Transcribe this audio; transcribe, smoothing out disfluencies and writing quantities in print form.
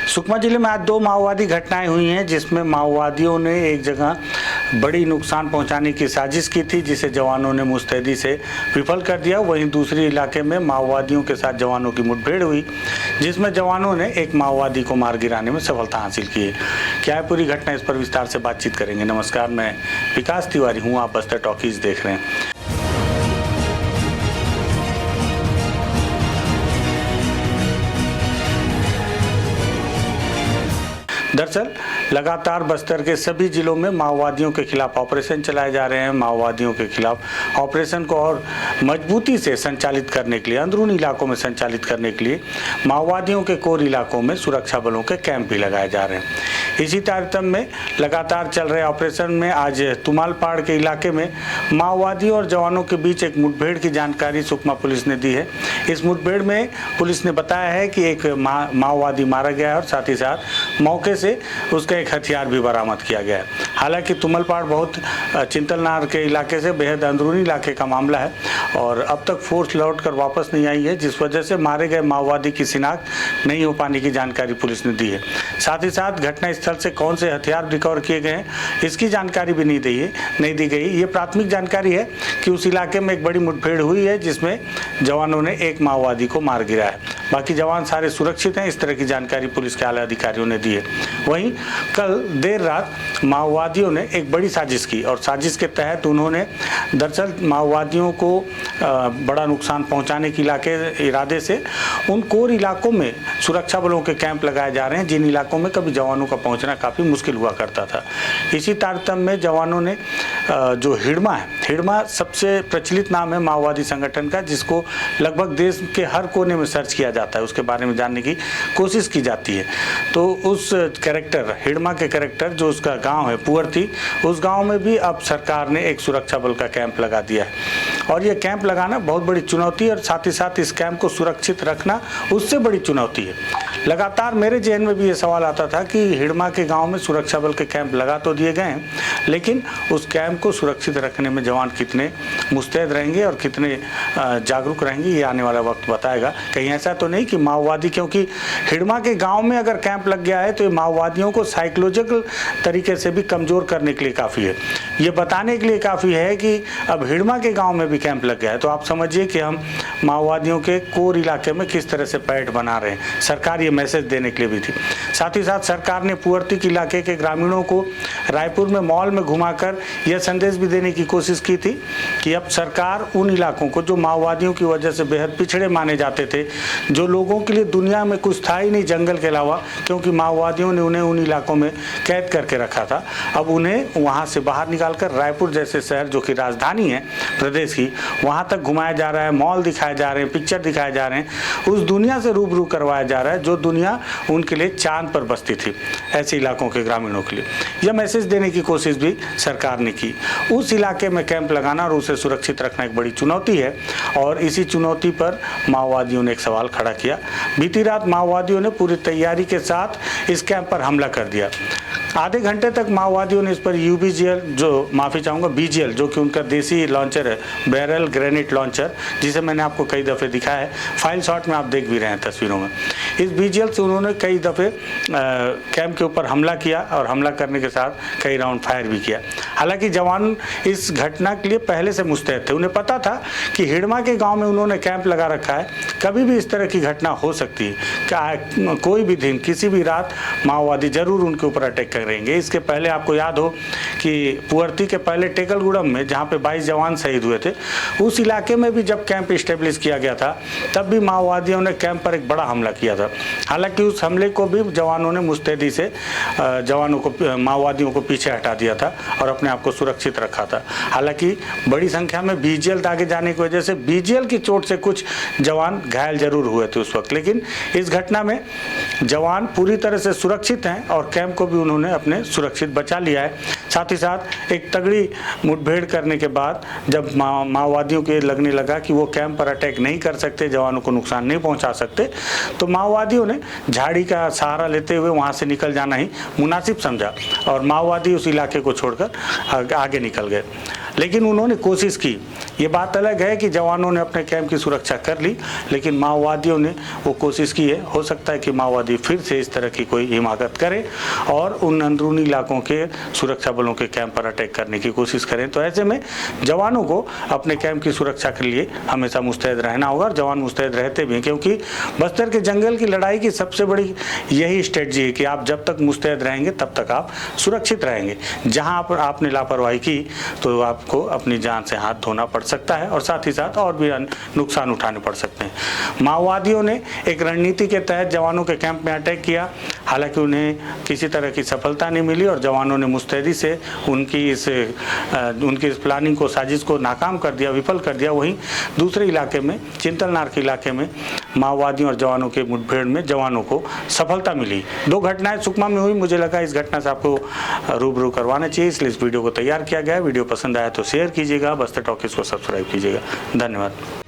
सुकमा जिले में आज दो माओवादी घटनाएं हुई हैं, जिसमें माओवादियों ने एक जगह बड़ी नुकसान पहुंचाने की साजिश की थी, जिसे जवानों ने मुस्तैदी से विफल कर दिया। वहीं दूसरी इलाके में माओवादियों के साथ जवानों की मुठभेड़ हुई, जिसमें जवानों ने एक माओवादी को मार गिराने में सफलता हासिल की है। क्या है पूरी घटना, इस पर विस्तार से बातचीत करेंगे। नमस्कार, मैं विकास तिवारी हूँ, आप बस्तर टॉकीज देख रहे हैं। दरअसल लगातार बस्तर के सभी जिलों में माओवादियों के खिलाफ ऑपरेशन चलाए जा रहे हैं। माओवादियों के खिलाफ ऑपरेशन को और मजबूती से संचालित करने के लिए, अंदरूनी इलाकों में संचालित करने के लिए माओवादियों के कोर इलाकों में सुरक्षा बलों के कैंप भी लगाए जा रहे हैं। इसी तारतम्य में लगातार चल रहे ऑपरेशन में आज तुमालपाड़ के इलाके में माओवादियों और जवानों के बीच एक मुठभेड़ की जानकारी सुकमा पुलिस ने दी है। इस मुठभेड़ में पुलिस ने बताया है कि एक माओवादी मारा गया है और साथ ही साथ मौके से उसका एक हथियार भी बरामद किया गया है। हालांकि तुमलपाड़ बहुत चिंतलनार के इलाके से बेहद अंदरूनी इलाके का मामला है और अब तक फोर्स लौटकर वापस नहीं आई है, जिस वजह से मारे गए माओवादी की शिनाख्त नहीं हो पाने की जानकारी पुलिस ने दी है। साथ ही साथ घटनास्थल से कौन से हथियार रिकवर किए गए हैं, इसकी जानकारी भी नहीं दी गई। ये प्राथमिक जानकारी है कि उस इलाके में एक बड़ी मुठभेड़ हुई है, जिसमें जवानों ने एक माओवादी को मार गिराया है। बाकी जवान सारे सुरक्षित हैं, इस तरह की जानकारी पुलिस के आला अधिकारियों ने दी है। वहीं कल देर रात माओवादियों ने एक बड़ी साजिश की और साजिश के तहत उन्होंने दरअसल माओवादियों को बड़ा नुकसान पहुंचाने के इरादे से उन कोर इलाकों में सुरक्षा बलों के कैंप लगाए जा रहे हैं, जिन इलाकों में कभी जवानों का पहुंचना काफ़ी मुश्किल हुआ करता था। इसी तारतम्य में जवानों ने जो हिड़मा सबसे प्रचलित नाम है माओवादी संगठन का, जिसको लगभग देश के हर कोने में सर्च किया जाता है, उसके बारे में जानने की कोशिश की जाती है। तो उस कैरेक्टर हिड़मा के कैरेक्टर जो उसका गांव है पुअर्थी, उस गांव में भी अब सरकार ने एक सुरक्षा बल का कैंप लगा दिया है और ये कैंप लगाना बहुत बड़ी चुनौती है और साथ ही साथ इस कैंप को सुरक्षित रखना उससे बड़ी चुनौती है। लगातार मेरे जहन में भी ये सवाल आता था कि हिड़मा के गांव में सुरक्षा बल के कैंप लगा तो दिए गए हैं, लेकिन उस कैंप को सुरक्षित रखने में जवान कितने मुस्तैद रहेंगे और कितने जागरूक रहेंगे, ये आने वाला वक्त बताएगा। कहीं ऐसा तो नहीं कि माओवादी, क्योंकि हिड़मा के गांव में अगर कैंप लग गया है तो ये माओवादियों को साइकोलॉजिकल तरीके से भी कमज़ोर करने के लिए काफ़ी है। ये बताने के लिए काफ़ी है कि अब हिड़मा के गांव में भी कैंप लग गया है, तो आप समझिए कि हम माओवादियों के कोर इलाके में किस तरह से पैठ बना रहे हैं। सरकार ये मैसेज देने के लिए भी थी। साथ ही साथ सरकार ने पुअर्थी के इलाके के ग्रामीणों को रायपुर में मॉल में घुमाकर यह संदेश भी देने की कोशिश की थी कि अब सरकार उन इलाकों को जो माओवादियों की वजह से बेहद पिछड़े माने जाते थे, जो लोगों के लिए दुनिया में कुछ था ही नहीं जंगल के अलावा, क्योंकि माओवादियों ने उन्हें उन इलाकों में कैद करके रखा था, अब उन्हें वहाँ से बाहर निकालकर रायपुर जैसे शहर जो कि राजधानी है प्रदेश की, वहाँ तक घुमाया जा रहा है, मॉल दिखाए जा रहे हैं, पिक्चर दिखाए जा रहे हैं, उस दुनिया से रूबरू करवाया जा रहा है जो दुनिया उनके लिए चांद पर बसती थी। ऐसे इलाकों के ग्रामीणों के लिए यह मैसेज देने की कोशिश भी सरकार ने की। उस इलाके में कैंप लगाना और उसे सुरक्षित रखना एक बड़ी चुनौती है और इसी चुनौती पर माओवादियों ने एक सवाल खड़ा किया। बीती रात माओवादियों ने पूरी तैयारी के साथ इस कैंप पर हमला कर दिया। आधे घंटे तक माओवादियों ने इस पर यूबीजीएल, जो माफ़ी चाहूँगा बीजीएल, जो कि उनका देसी लॉन्चर है, बैरल ग्रेनेड लॉन्चर, जिसे मैंने आपको कई दफ़े दिखाया है, फाइल शॉट में आप देख भी रहे हैं तस्वीरों में। इस बीजीएल से उन्होंने कई दफ़े कैंप के ऊपर हमला किया और हमला करने के साथ कई राउंड फायर भी किया। हालांकि जवान इस घटना के लिए पहले से मुस्तैद थे, उन्हें पता था कि हिड़मा के गाँव में उन्होंने कैंप लगा रखा है, कभी भी इस तरह की घटना हो सकती है। कोई भी दिन, किसी भी रात माओवादी जरूर उनके ऊपर अटैक करेंगे। इसके पहले आपको याद हो कि पुअर्थी के पहले टेकलगुड़म में, जहाँ पे 22 जवान शहीद हुए थे, उस इलाके में भी जब कैंप इस्टेब्लिश किया गया था, तब भी माओवादियों ने कैंप पर एक बड़ा हमला किया था। हालांकि उस हमले को भी जवानों ने मुस्तैदी से माओवादियों को पीछे हटा दिया था और अपने आप को सुरक्षित रखा था। हालांकि बड़ी संख्या में बीजीएल दागे जाने की वजह से बीजीएल की चोट से कुछ जवान घायल जरूर हुए थे उस वक्त, लेकिन इस घटना में जवान पूरी तरह से सुरक्षित हैं और कैंप को भी उन्होंने अपने सुरक्षित बचा लिया है। साथ ही साथ एक तगड़ी मुठभेड़ करने के बाद जब माओवादियों के लगने लगा कि वो कैंप पर अटैक नहीं कर सकते, जवानों को नुकसान नहीं पहुंचा सकते, तो माओवादियों ने झाड़ी का सहारा लेते हुए वहां से निकल जाना ही मुनासिब समझा और माओवादी उस इलाके को छोड़कर आगे निकल गए। लेकिन उन्होंने कोशिश की। ये बात अलग है कि जवानों ने अपने कैंप की सुरक्षा कर ली, लेकिन माओवादियों ने वो कोशिश की है। हो सकता है कि माओवादी फिर से इस तरह की कोई हिमाकत करे और उन अंदरूनी इलाकों के सुरक्षा बलों के कैंप पर अटैक करने की कोशिश करें। तो ऐसे में जवानों को अपने कैंप की सुरक्षा के लिए हमेशा मुस्तैद रहना होगा, और जवान मुस्तैद रहते भी हैं, क्योंकि बस्तर के जंगल की लड़ाई की सबसे बड़ी यही स्ट्रेटजी है कि आप जब तक मुस्तैद रहेंगे तब तक आप सुरक्षित रहेंगे। जहां पर आपने लापरवाही की तो आपको अपनी जान से हाथ धोना पड़ सकता है और साथ ही साथ और भी नुकसान उठाने पड़ सकते हैं। माओवादियों ने एक रणनीति के तहत जवानों के कैंप में अटैक किया, हालांकि उन्हें किसी तरह की सफलता नहीं मिली और जवानों ने मुस्तैदी से उनकी इस प्लानिंग को, साजिश को नाकाम कर दिया, विफल कर दिया। वहीं दूसरे इलाके में, चिंतलनार के इलाके में माओवादियों और जवानों के मुठभेड़ में जवानों को सफलता मिली। 2 घटनाएं सुकमा में हुई। मुझे लगा इस घटना से आपको रूबरू करवाना चाहिए, इसलिए इस वीडियो को तैयार किया गया है। वीडियो पसंद आया तो शेयर कीजिएगा, बस्तर टॉकीज को सब्सक्राइब कीजिएगा। धन्यवाद।